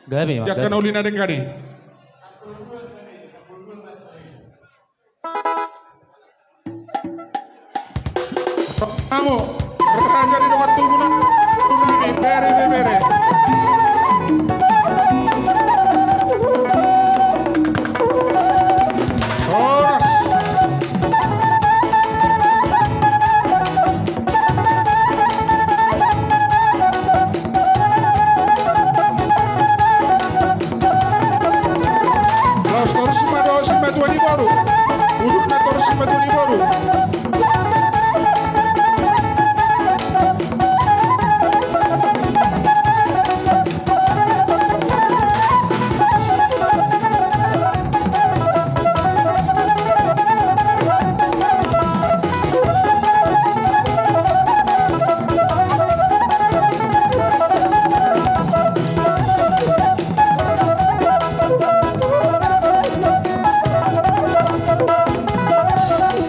Gabi, Mak. Jakkan Gabi. uli na din kani. Kamu, raja di dekat tubuh nami, bere bere. Oras. Los torsi ma tuani baru. Uduk na torsi ma tuani baru.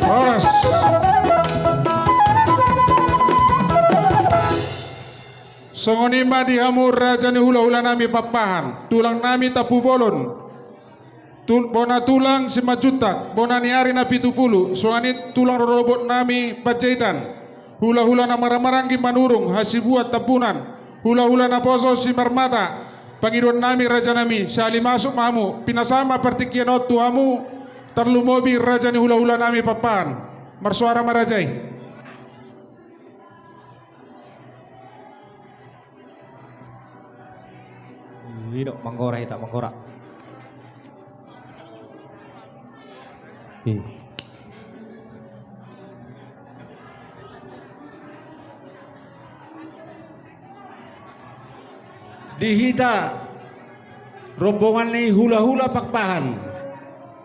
Oras. Songonima di hamur raja ni hula-hula nami papahan. Tulang nami tapu bolon. Bona tulang si majutak. Bona ni ari na 70. Songani tulang robot nami pajahitan. Hula-hula na marang-maranggi manurung. Hasibuat tapunan. Hula-hula na poso si marmata. Panginoon nami raja nami. Sali masuk mamu. Pinasama partikian otu hamu. Terlumobi raja ni hula-hula nami papahan. Marsuara marajai. Hidok manggora hita manggora. Dihita rombongan ni hula-hula pakpahan.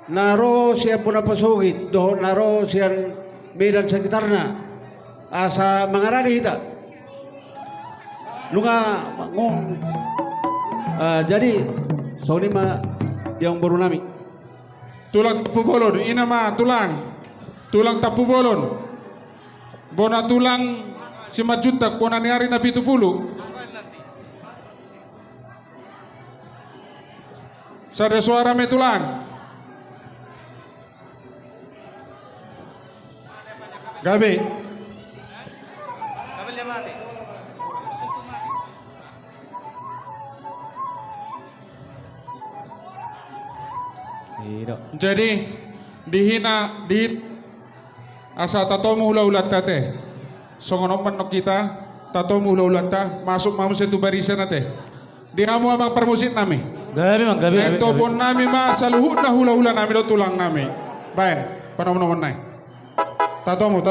Naro siya puna pasugit, do naro siya medan sekitarnya. Asa mengarani hita. Lunga ngong. Jadi soni ma yang baru nami. Tulang tapu bolon, ina ma tulang. Tulang tapu bolon. Bona tulang si majutak, bona ni hari na 70. Sada suara me tulang. Gabi. Hidok. Jadi dihina di asa tatomu hula-hula tate. Songono manok kita tatomu hula-hula ta masuk mamu setu barisan ate. Dihamu amang permusit nami. Gabi, Mak. Gabi. Nek topon nami ma saluhut na hula-hula nami do tulang nami. Baen, panom-nomon nai. Tatomu.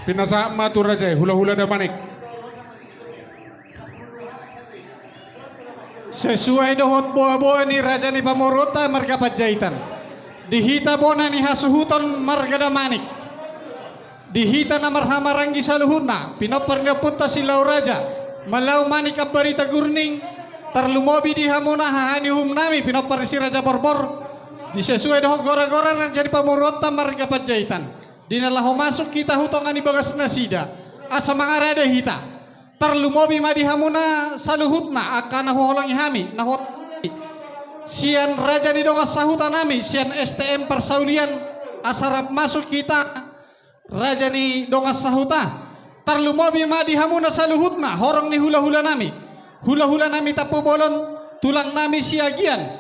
Pinasama tu Raja, hula-hula da manik. Sesuai dohot boa-boa ni Raja ni Pamorota marga Pajaitan. Dihita bona ni hasuhuton marga Damanik. Dihita na marhamaranggi sa luhuna. Pinopar na punta silaw Raja. Malaw manik ang barita gurning. Tarlumobi di hamuna hahani hum nami. Pinopar si Raja Borbor. Di sesuai dohot gora-gora Raja ni Pamorota marga Pajaitan. Dinalaho masuk kita hutongan ni bagas nasida. Asa mga rada hita. Tarlumobi madihamuna saluhutna akan naholang ihami nahot sian Raja di dongas sahutan nami sian STM persaulian asarap masuk kita Raja ni dongas sahuta tarlumobi madihamuna saluhutna horong ni hula-hula nami tapu bolon tulang nami siagian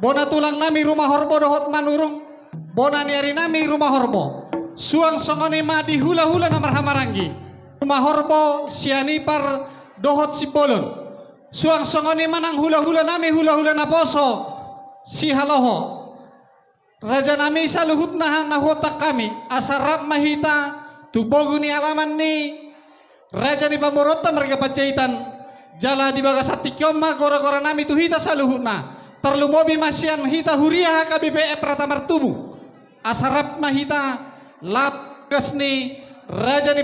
bona tulang nami rumah horbo dohot manurung bona niari nami rumah horbo suang songoni madi hula-hula na marhamaranggi rumah horbo sianipar dohot si bolon suang songoni manang hula-hula nami hula-hula na poso si haloho Raja nami saluhut na nahotak kami asarap mahita tubogo ni alaman ni Raja ni Pamorota marga Pajaitan jala di bagasati kyoma gora-gora nami tuhita saluhut na tarlumobi masyan hita huriah KBPE pratamar tubuh asarap mahita lagas ni Raja ni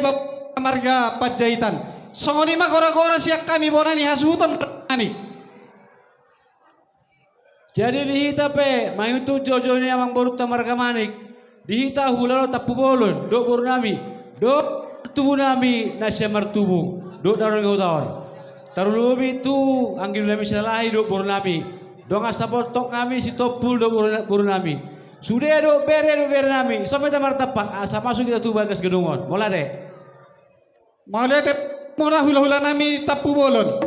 marga Pajaitan songoni ma gora-gora siak kami bonani hasuhutan ani Jadi dihita pe mayutu jojo ni amang boru marga manik dihita hulalo tapu bolon do boru nami do tubuh nami nasya martubu do daron gautawan tarulobi tu anggil nami salahi do boru nami do ngasapot tok kami si topul do boru nami sudah do bere nami sampai tamar tapak asa masuk kita tu bagas gedungon molate Maulete muna hula-hula nami tapu bolon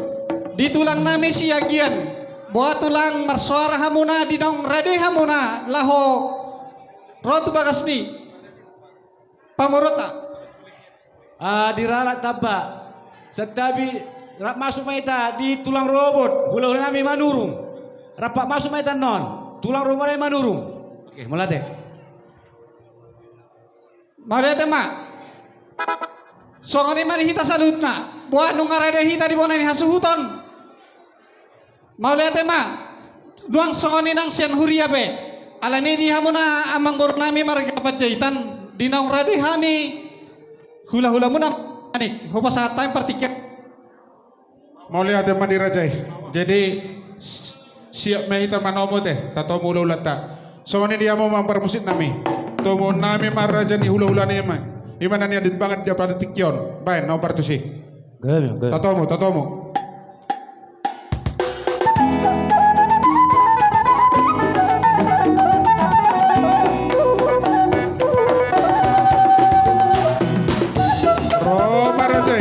di tulang nami siagian buat tulang marsuara hamuna di dong rade hamuna laho rotu bagas ni Pamorota diralat taba setabi rap masuk maita di tulang robot hula-hula nami manurung rapak masuk maita non tulang robot nami manurung oke molate Maulete ma songoni mari hita salutna buat nungarade hita di bona ni hasuhuton maulete ma duang songoni nang sian huria be alani di hamuna amang bor nami marga Pajaitan di nang rade hami hula-hula muna anik hopa saat time partiket Mau lihat teman di Raja. Jadi siap mahita manomo teh tato mula ulat tak. Soalnya dia mau mempermusik nami. Tomo nami maraja ni hula-hula ni emang. Iman ni adit banget dia pada tikyon. Baik, nomor tu sih. Gabi. Tatomo. Roma Raja.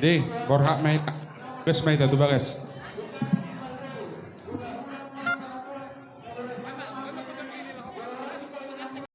Jadi, borhak mahita. Ges mahita tu bagas.